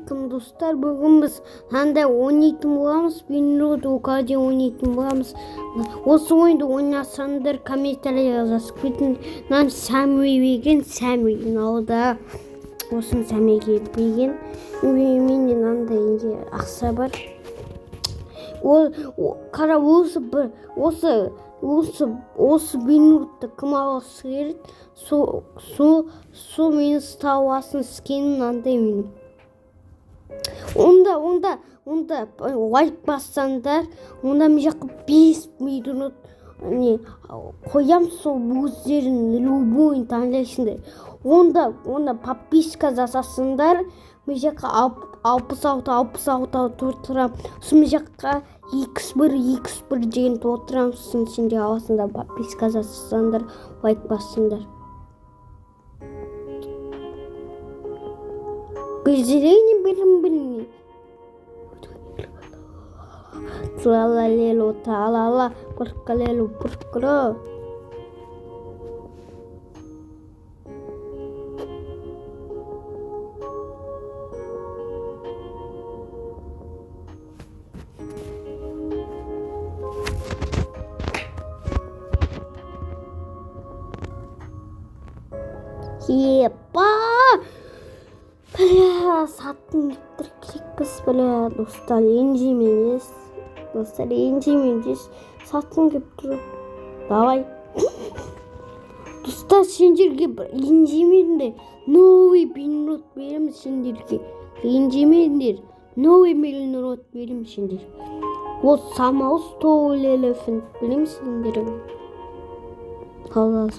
Ассалаумағалейкум достар, бүгін біз таңда ойнайтын боламыз, минут дейін ойнайтын боламыз. Осы ойынды ойнасаңдар комментарийға жазып кетіңдер. Мынаны Сәми берген, Сәми мынауда осыны Сәмиге берген. Менде мынандай ақша бар. Қара осы минутты кім алғысы келеді, сол мені ұстап алсын, скенін андай менің. Онда лайк бассаңдар, онда мен жаққа 5 минут қоям, сол өздерің любойын таңдайсыңдар. Онда подписка жасасыңдар, мен жаққа 66 тұрам. Сол мен жаққа X1 деген отырам, сенде аласыңдар, подписка жасасаңдар, лайк бассыңдар. Зелені білім. Талалалело, талала, пыркалело, пыркро. Епа! Бля, сатын кептір керекпіз, бля, достар, енжемеңіз. Сатын кептір. Давай. Достар, сендерге бір енжемеңдер. Новый минут берім сендерге. Енжемеңдер. Новый минут берім сендер. Ол самау стол элефант берім сендер. Қалас.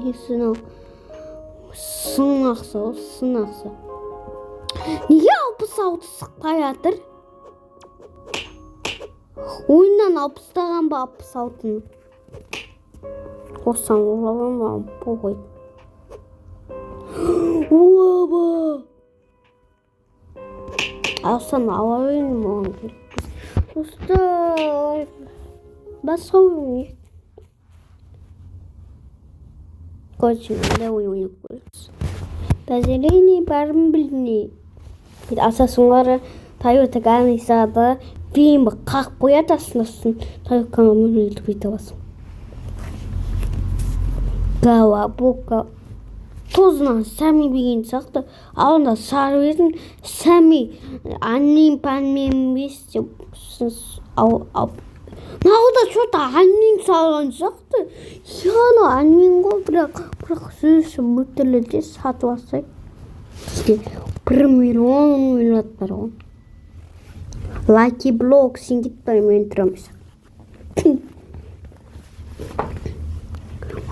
Несі нау? Сын ақса. Неге 66 сықпай атыр? Ойыннан 60-таған ба 66-ны? Қоссам олабам ба? Похой. Оба! Алсан ала өйнім оған керек. Достар, басқа өйнім. Көзімді ойын көріс. Бәзелейіне барын біліне. Асасыңлары Toyota Ганисады бейінбі қақ қояды асынасын. Toyota мүлді бейті басым. Гава, боқа. Тозынан Сәми беген сақты. Алында сары бердің. Сәми аннен пәнмен бесте. Нағыда что-то аннен салған сақты. Яны аннен ғой, бірақ сөзі мүттілі сатып алсай. Бізге 1 миллион ойнаттар ғой. Лаки блок сен кетпай мен тұрамыз.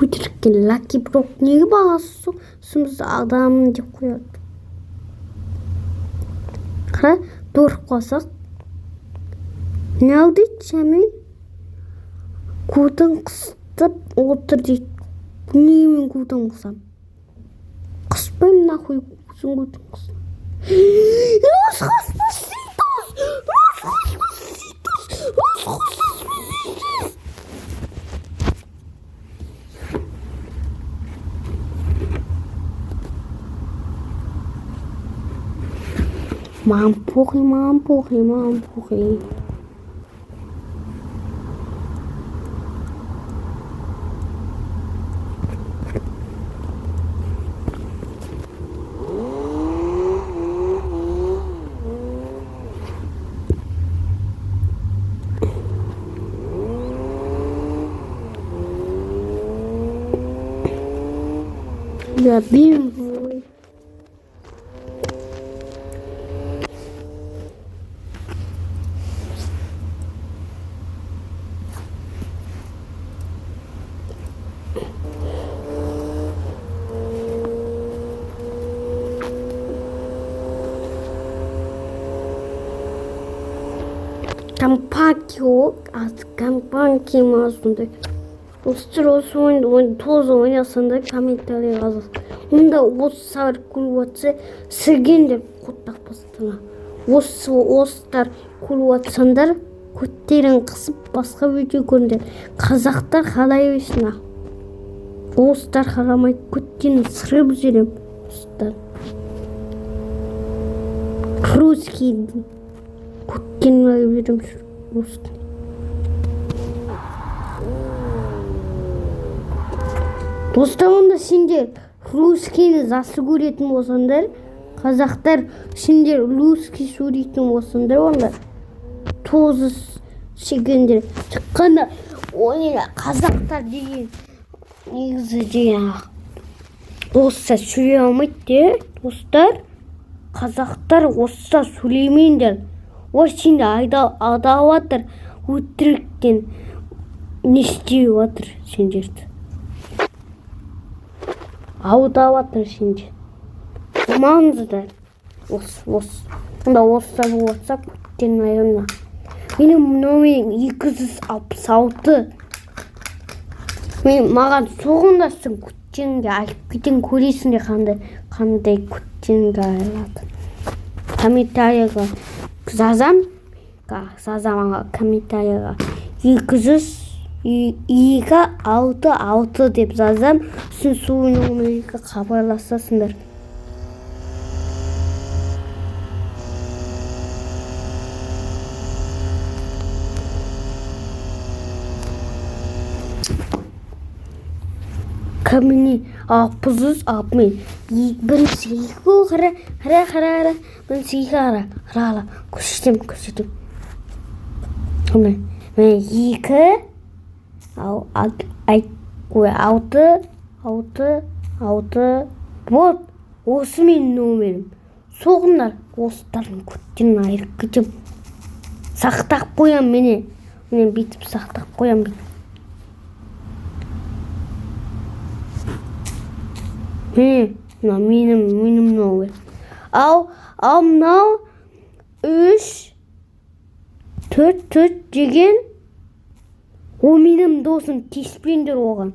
Өтіріккен лаки блок неге бағасы сұмыз адамын деп қояды. Қара, дұрып қосақ. Не ал дейді Сәмен? Көтін қыстып отыр дейді. Немен көтін қысам? Қыспайым нахуй көтін қысам. Мам похуй. Я бимбой. Компанки масында. Достар, осы ойынды тоз ойнасаңдар комментарий жазыңыз. Онда осы сабыр көріп сіргендер қоттақ бастыңа. Осылар көріп көттерін қысып басқа видео көріңдер. Қазақтар қалай өйсін. Достар қарамай көткені сырып жүрем. Достар. Русский көткені айып жүрем. Достар. Достар, онда сендер русскийні засы көретін болсаңдар, қазақтар сендер русский сөйлейтін болсаңдар, онда тозы шегендер шыққанда ойына қазақтар деген негізі жаңағы орысша сөйлей алмайды де. Достар, қазақтар орысша сөйлемейіндер. Ол сені алдап жатыр, өтіріктен не істеп жатыр сендерді. Алдап жатыр сендер. Болмаңыздар. Онда орысша болса көттен айырма. Менің номерім 266. Маған соғындасың көттенге айтып кетен көресің де қандай көттенге айырылады. Комментарияға жазам комментарияға 266 деп жазам. Сен сол номерге хабарласасыңдар. Камені 660 бірінші қара бірінші қара көрсетем. Мен 6 вот осы менің номерім. Соғындар осылардың көттен айырып кетем. Сақтап қоям мен бүйтіп сақтап қоям. Менің номер. Ал мынау 344 деген о менің досым, тиіспеңдер оған.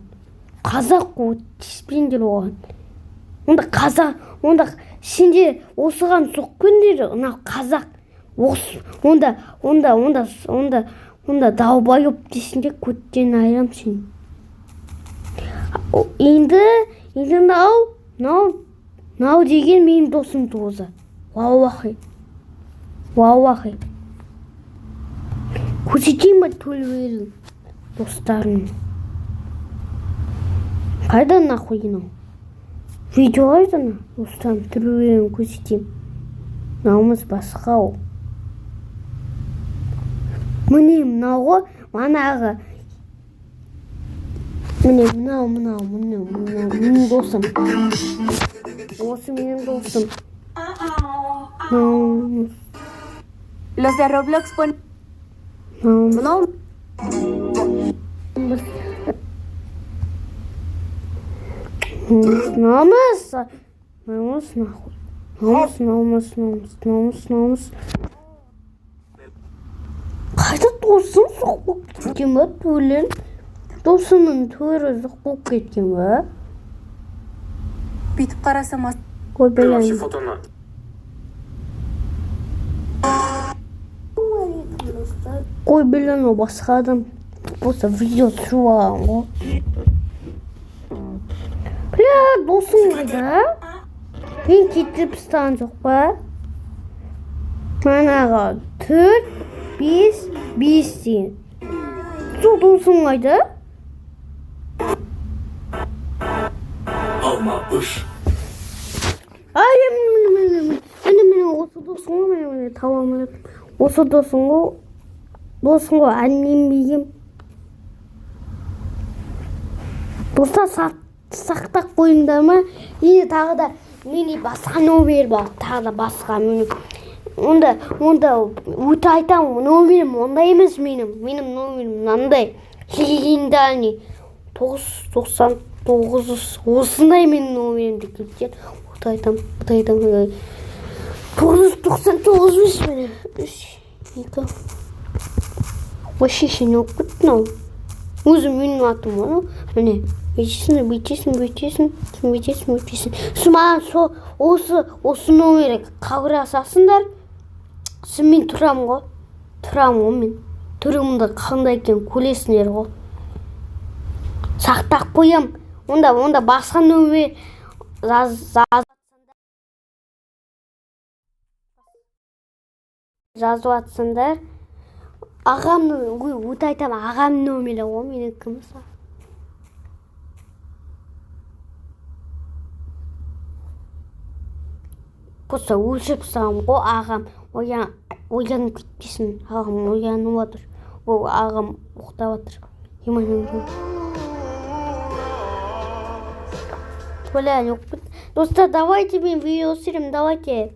Қазақ о, тиіспеңдер оған. Онда сендер осыған соққандар, мынау қазақ. Онда далбайып десіңдер, көттен айырам сені. Енді мынау деген менің досым Тоза. Валлахи. Көрсетейін ба төлбелін достарын? Қайда нахуй нау? Видео қайда достарын төлбелін көрсетейін. Мынауымыз басқа о. Міне мынауғы манағы. Міне менің досым. Осы менің досым. Los de Roblox ponen... Намыс. Қайда досым жоқ болып кеткен ба төлін? Досымның төрі жоқ болып кеткен ба? Бүйтіп қарасам... Қой білем. Қой білем, о басқа адам болса видео түсіріп алған ғой. Досым қайда? Мен кетіп стан жоқ па? Манағы 4, 5 дейін. Сол досым қайда? Алма бұш. Міне осы досың ғой, табамын. Осы досың ғой, әннен бейгім. Достар, сақтақ қойыңдар ма? Енді тағы да мені басқа номер бар, тағы да басқа менің. Онда өте айтам, номерім ондай емес менің. Менің номерім мынандай. Легендарный 999 осындай менің номерімді кеткен. Өте айтам. 999 емес менің. 2. Вообще сен оқып кеттің. Өзім менің атым оны. Міне. Бүйтесің. Сіз маған осы номерге қабырасасыңдар. Сіз мен тұрам ғой мен. Түрімді қандай екен көресіңдер ғой. Сақтап қоям. онда басқа нөмір жазып жатсыңдар. Ағамның, өте айтамын, ағамның нөмірі ғой менікі мысалы. Просто өлшеп салам ғой ағам оянып кетпесін. Ағам оянып жатыр. Ол ағам ұйықтап жатыр. Бля, достар, давайте мен видео түсіремін, давайте.